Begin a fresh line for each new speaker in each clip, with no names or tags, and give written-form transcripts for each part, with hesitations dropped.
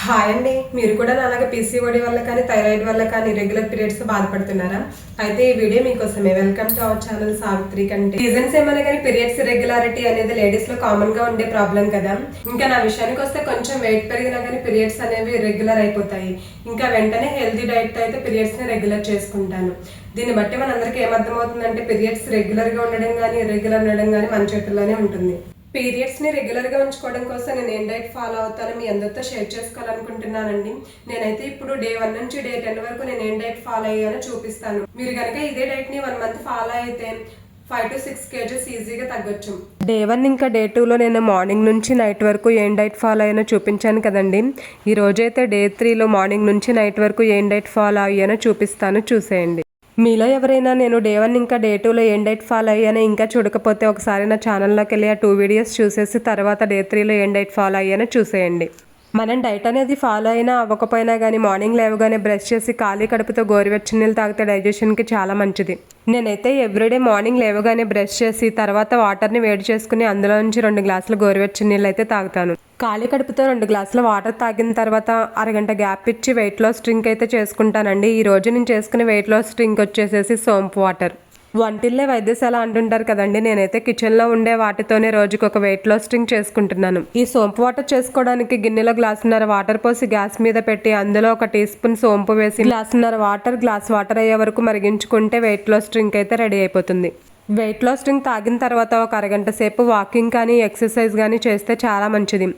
Hi అండి. మీరు కూడా నాలాగా పీసీఓడి వల్ల కానీ థైరాయిడ్ వల్ల కానీ రెగ్యులర్ పీరియడ్స్ బాధపడుతున్నారా? అయితే ఈ వీడియో మీకోసమే. Welcome to our channel Savitri కంటే. రీజన్స్ ఏమన్నా కానీ పీరియడ్స్ ఇర్రెగ్యులారిటీ అనేది లేడీస్ లో కామన్ గా ఉండే ప్రాబ్లం కదా. ఇంకా నా విషయానికి వస్తే కొంచెం వెయిట్ పెరిగినా కానీ పీరియడ్స్ అనేవి రెగ్యులర్ అయిపోతాయి. ఇంకా వెంటనే హెల్తీ డైట్ తో అయితే పీరియడ్స్ ని రెగ్యులర్ చేసుకుంటాను. దీన్ని బట్టి మనందరికీ ఏమర్థమవుతుందంటే పీరియడ్స్ రెగ్యులర్ గా ఉండడం కానీ ఇర్రెగ్యులర్ ఉండడం కానీ మన చేతుల్లోనే ఉంటుంది. పీరియడ్స్ ని రెగ్యులర్ గా ఉంచుకోవడం కోసం నేను ఏం డైట్ ఫాలో అవుతానో మీ అందరితో షేర్ చేసుకోవాలనుకుంటున్నానండి. నేనైతే ఇప్పుడు డే 1 నుంచి డే 10 వరకు నేను ఏం డైట్ ఫాలో అయ్యానో చూపిస్తాను. మీరు కనుక ఇదే డైట్ ని 1 మంత్ ఫాలో అయితే 5 to 6 kgs ఈజీగా తగ్గొచ్చు. డే 1 ఇంకా డే 2లో నేను మార్నింగ్ నుంచి నైట్ వరకు ఏం డైట్ ఫాలో అయ్యానో చూపించాను కదండి. ఈ రోజైతే డే 3లో మార్నింగ్ నుంచి నైట్ వరకు ఏం డైట్ ఫాలో అయ్యానో చూపిస్తాను, చూసేయండి. మీలో ఎవరైనా నేను డే 1 ఇంకా డే 2లో ఏం డైట్ ఫాలో అయ్యానో ఇంకా చూడకపోతే ఒకసారి నా ఛానల్లోకి వెళ్ళి ఆ 2 వీడియోస్ చూసేసి తర్వాత డే 3లో ఏం డైట్ ఫాలో అయ్యానో చూసేయండి. మనం డైట్ అనేది ఫాలో అయినా అవ్వకపోయినా కానీ మార్నింగ్ లేవగానే బ్రష్ చేసి ఖాళీ కడుపుతో గోరువెచ్చని నీళ్ళు తాగితే డైజెషన్కి చాలా మంచిది. నేనైతే ఎవ్రీడే మార్నింగ్ లేవగానే బ్రష్ చేసి తర్వాత వాటర్ని వేడి చేసుకుని అందులో నుంచి 2 గ్లాసులు గోరువెచ్చని నీళ్ళు అయితే తాగుతాను. ఖాళీ కడుపుతో 2 గ్లాసుల వాటర్ తాగిన తర్వాత అరగంట గ్యాప్ ఇచ్చి వెయిట్ లాస్ డ్రింక్ అయితే చేసుకుంటానండి. ఈ రోజు నేను చేసుకునే వెయిట్ లాస్ డ్రింక్ వచ్చేసేసి సోంపు వాటర్. వంటిల్లే వైద్యశాల అంటుంటారు కదండి. నేనైతే కిచెన్లో ఉండే వాటితోనే రోజుకి ఒక వెయిట్ లాస్ డ్రింక్ చేసుకుంటున్నాను. ఈ సోంపు వాటర్ చేసుకోవడానికి గిన్నెలో గ్లాసున్నర వాటర్ పోసి గ్యాస్ మీద పెట్టి అందులో 1 టీ స్పూన్ సోంపు వేసి గ్లాస్ వాటర్ అయ్యే వరకు మరిగించుకుంటే వెయిట్ లాస్ డ్రింక్ అయితే రెడీ అయిపోతుంది. వెయిట్ లాస్ డ్రింక్ తాగిన తర్వాత ఒక అరగంట సేపు వాకింగ్ కానీ ఎక్సర్సైజ్ కానీ చేస్తే చాలా మంచిది.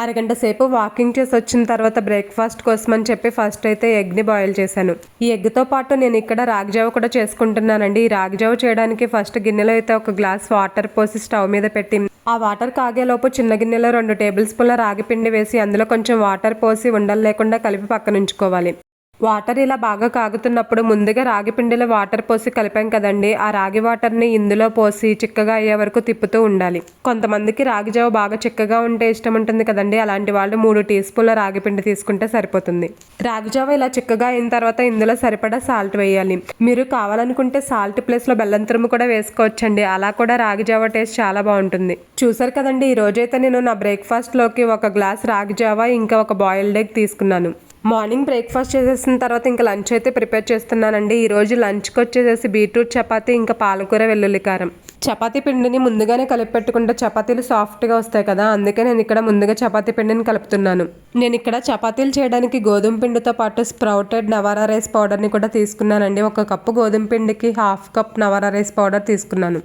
అరగంట సేపు వాకింగ్ చేసి వచ్చిన తర్వాత బ్రేక్ఫాస్ట్ కోసం అని చెప్పి ఫస్ట్ అయితే ఎగ్ని బాయిల్ చేశాను. ఈ ఎగ్తో పాటు నేను ఇక్కడ రాగిజావ కూడా చేసుకుంటున్నానండి. ఈ రాగిజావ చేయడానికి ఫస్ట్ గిన్నెలో అయితే 1 గ్లాస్ వాటర్ పోసి స్టవ్ మీద పెట్టి ఆ వాటర్ కాగేలోపు చిన్న గిన్నెలో 2 టేబుల్ స్పూన్ల రాగి పిండి వేసి అందులో కొంచెం వాటర్ పోసి ఉండలు లేకుండా కలిపి పక్కన ఉంచుకోవాలి. వాటర్ ఇలా బాగా కాగుతున్నప్పుడు ముందుగా రాగి పిండిలో వాటర్ పోసి కలిపాం కదండి, ఆ రాగి వాటర్ని ఇందులో పోసి చిక్కగా అయ్యే వరకు తిప్పుతూ ఉండాలి. కొంతమందికి రాగి జావ బాగా చిక్కగా ఉంటే ఇష్టం ఉంటుంది కదండి. అలాంటి వాళ్ళు 3 టీ స్పూన్ల రాగి పిండి తీసుకుంటే సరిపోతుంది. రాగి జావ ఇలా చిక్కగా అయిన తర్వాత ఇందులో సరిపడా సాల్ట్ వేయాలి. మీరు కావాలనుకుంటే సాల్ట్ ప్లేస్లో బెల్లం తురుము కూడా వేసుకోవచ్చండి. అలా కూడా రాగి జావ టేస్ట్ చాలా బాగుంటుంది. చూసారు కదండి, ఈ రోజైతే నేను నా బ్రేక్ఫాస్ట్లోకి 1 గ్లాస్ రాగి జావ ఇంకా 1 బాయిల్డ్ ఎగ్ తీసుకున్నాను. మార్నింగ్ బ్రేక్ఫాస్ట్ చేసేసిన తర్వాత ఇంకా లంచ్ అయితే ప్రిపేర్ చేస్తున్నానండి. ఈరోజు లంచ్కి వచ్చేసేసి బీట్రూట్ చపాతీ ఇంకా పాలకూర వెల్లుల్లి కారం. చపాతీ పిండిని ముందుగానే కలిపి పెట్టుకుంటే చపాతీలు సాఫ్ట్గా వస్తాయి కదా, అందుకే నేను ఇక్కడ ముందుగా చపాతీ పిండిని కలుపుతున్నాను. నేను ఇక్కడ చపాతీలు చేయడానికి గోధుమ పిండితో పాటు స్ప్రౌటెడ్ నవారా రైస్ పౌడర్ని కూడా తీసుకున్నానండి. 1 కప్పు గోధుమ పిండికి 1/2 కప్ నవారా రైస్ పౌడర్ తీసుకున్నాను.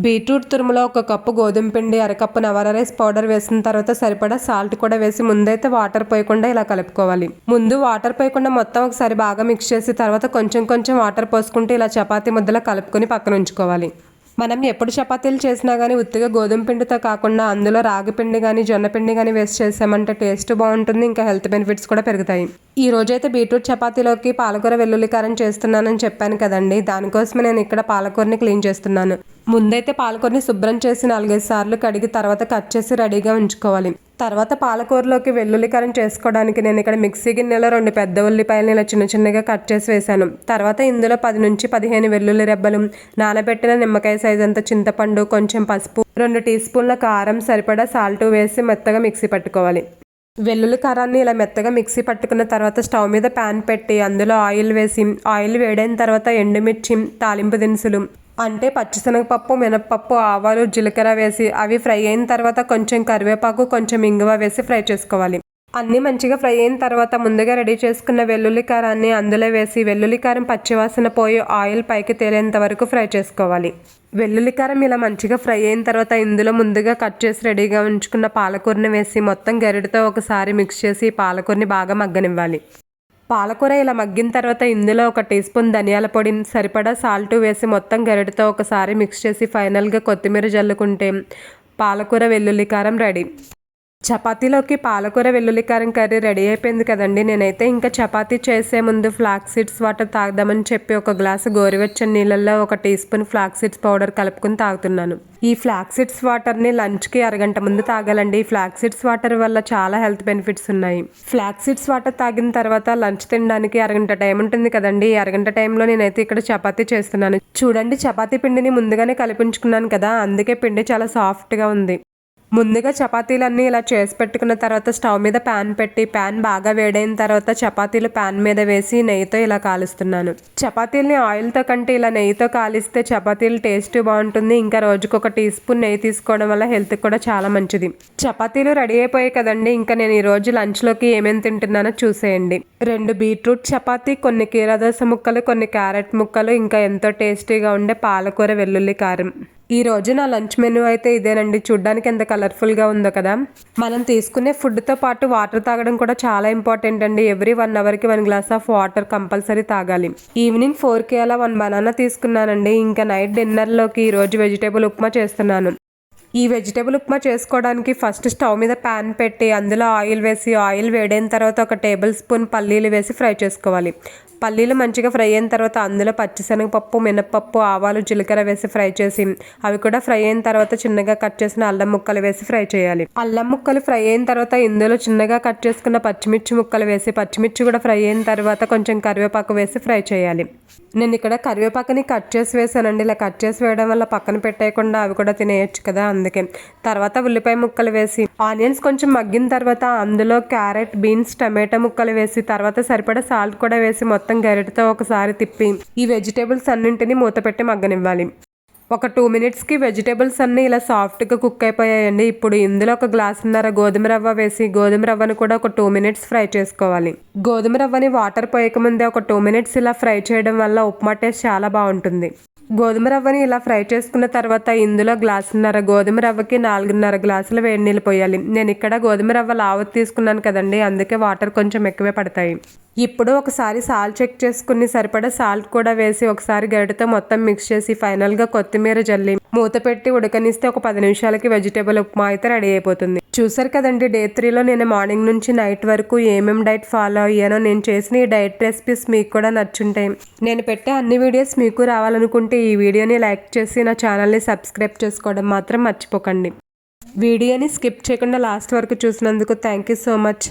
బీట్రూట్ తురుములో 1 కప్పు గోధుమ పిండి, 1/2 కప్పు నవారా రైస్ పౌడర్ వేసిన తర్వాత సరిపడా సాల్ట్ కూడా వేసి ముందైతే వాటర్ పోయకుండా ఇలా కలుపుకోవాలి. ముందు వాటర్ పోయకుండా మొత్తం ఒకసారి బాగా మిక్స్ చేసి తర్వాత కొంచెం కొంచెం వాటర్ పోసుకుంటూ ఇలా చపాతీ ముద్దలా కలుపుకొని పక్కన ఉంచుకోవాలి. మనం ఎప్పుడు చపాతీలు చేసినా కానీ ఉత్తిగా గోధుమ పిండితో కాకుండా అందులో రాగి పిండి కానీ జొన్న పిండి కానీ వేసి చేసామంటే టేస్ట్ బాగుంటుంది, ఇంకా హెల్త్ బెనిఫిట్స్ కూడా పెరుగుతాయి. ఈ రోజైతే బీట్రూట్ చపాతీలోకి పాలకూర వెల్లుల్లి కారం చేస్తున్నానని చెప్పాను కదండి. దానికోసమే నేను ఇక్కడ పాలకూరని క్లీన్ చేస్తున్నాను. ముందైతే పాలకూరని శుభ్రం చేసి 4-5 సార్లు కడిగి తర్వాత కట్ చేసి రెడీగా ఉంచుకోవాలి. తర్వాత పాలకూరలోకి వెల్లుల్లి కారం చేసుకోవడానికి నేను ఇక్కడ మిక్సీ గిన్నెలో 2 పెద్ద ఉల్లిపాయలను ఇలా చిన్న చిన్నగా కట్ చేసి వేశాను. తర్వాత ఇందులో 10 నుంచి 15 వెల్లుల్లి రెబ్బలు, నానబెట్టిన నిమ్మకాయ సైజ్ అంత చింతపండు, కొంచెం పసుపు, 2 టీ స్పూన్ల కారం, సరిపడా సాల్ట్ వేసి మెత్తగా మిక్సీ పట్టుకోవాలి. వెల్లుల్లి కారాన్ని ఇలా మెత్తగా మిక్సీ పట్టుకున్న తర్వాత స్టవ్ మీద ప్యాన్ పెట్టి అందులో ఆయిల్ వేసి ఆయిల్ వేడైన తర్వాత ఎండుమిర్చి, తాలింపు దినుసులు అంటే పచ్చిశనగపప్పు, మినపప్పు, ఆవాలు, జీలకర్ర వేసి అవి ఫ్రై అయిన తర్వాత కొంచెం కరివేపాకు, కొంచెం ఇంగువ వేసి ఫ్రై చేసుకోవాలి. అన్నీ మంచిగా ఫ్రై అయిన తర్వాత ముందుగా రెడీ చేసుకున్న వెల్లుల్లి కారాన్ని అందులో వేసి వెల్లుల్లి కారం పచ్చివాసన పోయి ఆయిల్ పైకి తేలేంత వరకు ఫ్రై చేసుకోవాలి. వెల్లుల్లి కారం ఇలా మంచిగా ఫ్రై అయిన తర్వాత ఇందులో ముందుగా కట్ చేసి రెడీగా ఉంచుకున్న పాలకూరని వేసి మొత్తం గరిటతో ఒకసారి మిక్స్ చేసి పాలకూరని బాగా మగ్గనివ్వాలి. పాలకూర ఇలా మగ్గిన తర్వాత ఇందులో 1 టీ స్పూన్ ధనియాల పొడి, సరిపడా సాల్ట్ వేసి మొత్తం గరిటతో ఒకసారి మిక్స్ చేసి ఫైనల్గా కొత్తిమీర జల్లుకుంటే పాలకూర వెల్లుల్లి కారం రెడీ. చపాతీలోకి పాలకూర వెల్లుల్లి కారం కర్రీ రెడీ అయిపోయింది కదండి. నేనైతే ఇంకా చపాతీ చేసే ముందు ఫ్లాక్స్ సీడ్స్ వాటర్ తాగుదామని చెప్పి 1 గ్లాసు గోరువెచ్చని నీళ్ళల్లో 1 teaspoon flax seeds powder కలుపుకుని తాగుతున్నాను. ఈ ఫ్లాక్స్ సీడ్స్ వాటర్ని లంచ్కి అరగంట ముందు తాగాలండి. ఈ ఫ్లాక్స్ సీడ్స్ వాటర్ వల్ల చాలా హెల్త్ బెనిఫిట్స్ ఉన్నాయి. ఫ్లాక్స్ సీడ్స్ వాటర్ తాగిన తర్వాత లంచ్ తినడానికి అరగంట టైం ఉంటుంది కదండి. ఈ అరగంట టైంలో నేనైతే ఇక్కడ చపాతీ చేస్తున్నాను. చూడండి, చపాతీ పిండిని ముందుగానే కలిపించుకున్నాను కదా, అందుకే పిండి చాలా సాఫ్ట్గా ఉంది. ముందుగా చపాతీలన్నీ ఇలా చేసి పెట్టుకున్న తర్వాత స్టవ్ మీద ప్యాన్ పెట్టి ప్యాన్ బాగా వేడైన తర్వాత చపాతీలు ప్యాన్ మీద వేసి నెయ్యితో ఇలా కాలుస్తున్నాను. చపాతీలని ఆయిల్తో కంటే ఇలా నెయ్యితో కాలిస్తే చపాతీలు టేస్ట్ బాగుంటుంది. ఇంకా రోజుకు 1 టీ స్పూన్ నెయ్యి తీసుకోవడం వల్ల హెల్త్కి కూడా చాలా మంచిది. చపాతీలు రెడీ అయిపోయాయి కదండి. ఇంకా నేను ఈరోజు లంచ్లోకి ఏమేమి తింటున్నానో చూసేయండి. 2 బీట్రూట్ చపాతీ, కొన్ని కీరదోస ముక్కలు, కొన్ని క్యారెట్ ముక్కలు, ఇంకా ఎంతో టేస్టీగా ఉండే పాలకూర వెల్లుల్లి కారం. ఈ రోజు నా లంచ్ మెనూ అయితే ఇదేనండి. చూడ్డానికి ఎంత కలర్ఫుల్గా ఉందో కదా. మనం తీసుకునే ఫుడ్తో పాటు వాటర్ తాగడం కూడా చాలా ఇంపార్టెంట్ అండి. Every 1 అవర్కి 1 glass of water compulsory తాగాలి. ఈవినింగ్ 4కి అలా 1 బనానా తీసుకున్నానండి. ఇంకా నైట్ డిన్నర్లోకి ఈరోజు వెజిటేబుల్ ఉప్మా చేస్తున్నాను. ఈ వెజిటేబుల్ ఉప్మా చేసుకోవడానికి ఫస్ట్ స్టవ్ మీద ప్యాన్ పెట్టి అందులో ఆయిల్ వేసి ఆయిల్ వేడైన తర్వాత 1 టేబుల్ స్పూన్ పల్లీలు వేసి ఫ్రై చేసుకోవాలి. పల్లీలు మంచిగా ఫ్రై అయిన తర్వాత అందులో పచ్చిశనగపప్పు, మినపప్పు, ఆవాలు, జీలకర్ర వేసి ఫ్రై చేసి అవి కూడా ఫ్రై అయిన తర్వాత చిన్నగా కట్ చేసిన అల్లం ముక్కలు వేసి ఫ్రై చేయాలి. అల్లం ముక్కలు ఫ్రై అయిన తర్వాత ఇందులో చిన్నగా కట్ చేసుకున్న పచ్చిమిర్చి ముక్కలు వేసి పచ్చిమిర్చి కూడా ఫ్రై అయిన తర్వాత కొంచెం కరివేపాకు వేసి ఫ్రై చేయాలి. నేను ఇక్కడ కరివేపాకుని కట్ చేసి వేసానండి. ఇలా కట్ చేసి వేయడం వల్ల పక్కన పెట్టేయకుండా అవి కూడా తినేయచ్చు కదా, అందుకే. తర్వాత ఉల్లిపాయ ముక్కలు వేసి ఆనియన్స్ కొంచెం మగ్గిన తర్వాత అందులో క్యారెట్, బీన్స్, టమాటా ముక్కలు వేసి తర్వాత సరిపడా సాల్ట్ కూడా వేసి మొత్తం గరిటెతో ఒకసారి తిప్పి ఈ వెజిటేబుల్స్ అన్నింటినీ మూత పెట్టి మగ్గనివ్వాలి. ఒక 2 మినిట్స్కి వెజిటేబుల్స్ అన్నీ ఇలా సాఫ్ట్గా కుక్ అయిపోయాయండి. ఇప్పుడు ఇందులో 1 గ్లాసున్నర గోధుమ రవ్వ వేసి గోధుమ రవ్వను కూడా ఒక 2 మినిట్స్ ఫ్రై చేసుకోవాలి. గోధుమ రవ్వని వాటర్ పోయకముందే ఒక 2 మినిట్స్ ఇలా ఫ్రై చేయడం వల్ల ఉప్మా టేస్ట్ చాలా బాగుంటుంది. గోధుమ రవ్వని ఇలా ఫ్రై చేసుకున్న తర్వాత ఇందులో గ్లాసున్నర గోధుమ రవ్వకి 4.5 గ్లాసుల వేడి నీళ్ళు పోయాలి. నేను ఇక్కడ గోధుమ రవ్వ లావత్ తీసుకున్నాను కదండి, అందుకే వాటర్ కొంచెం ఎక్కువే పడతాయి. ఇప్పుడు ఒకసారి సాల్ట్ చెక్ చేసుకుని సరిపడా సాల్ట్ కూడా వేసి ఒకసారి గరిటెతో మొత్తం మిక్స్ చేసి ఫైనల్గా కొత్తిమీర జల్లి మూత పెట్టి ఉడకనిస్తే ఒక 10 నిమిషాలకి వెజిటేబుల్ ఉప్మా అయితే రెడీ అయిపోతుంది. చూసారు కదండి, డే 3లో నేను మార్నింగ్ నుంచి నైట్ వరకు ఏమేమి డైట్ ఫాలో అయ్యానో. నేను చేసిన ఈ డైట్ రెసిపీస్ మీకు కూడా నచ్చుంటాయి. నేను పెట్టే అన్ని వీడియోస్ మీకు రావాలనుకుంటే ఈ వీడియోని లైక్ చేసి నా ఛానల్ని సబ్స్క్రైబ్ చేసుకోవడం మాత్రం మర్చిపోకండి. వీడియోని స్కిప్ చేయకుండా లాస్ట్ వరకు చూసినందుకు థ్యాంక్ యూ సో మచ్.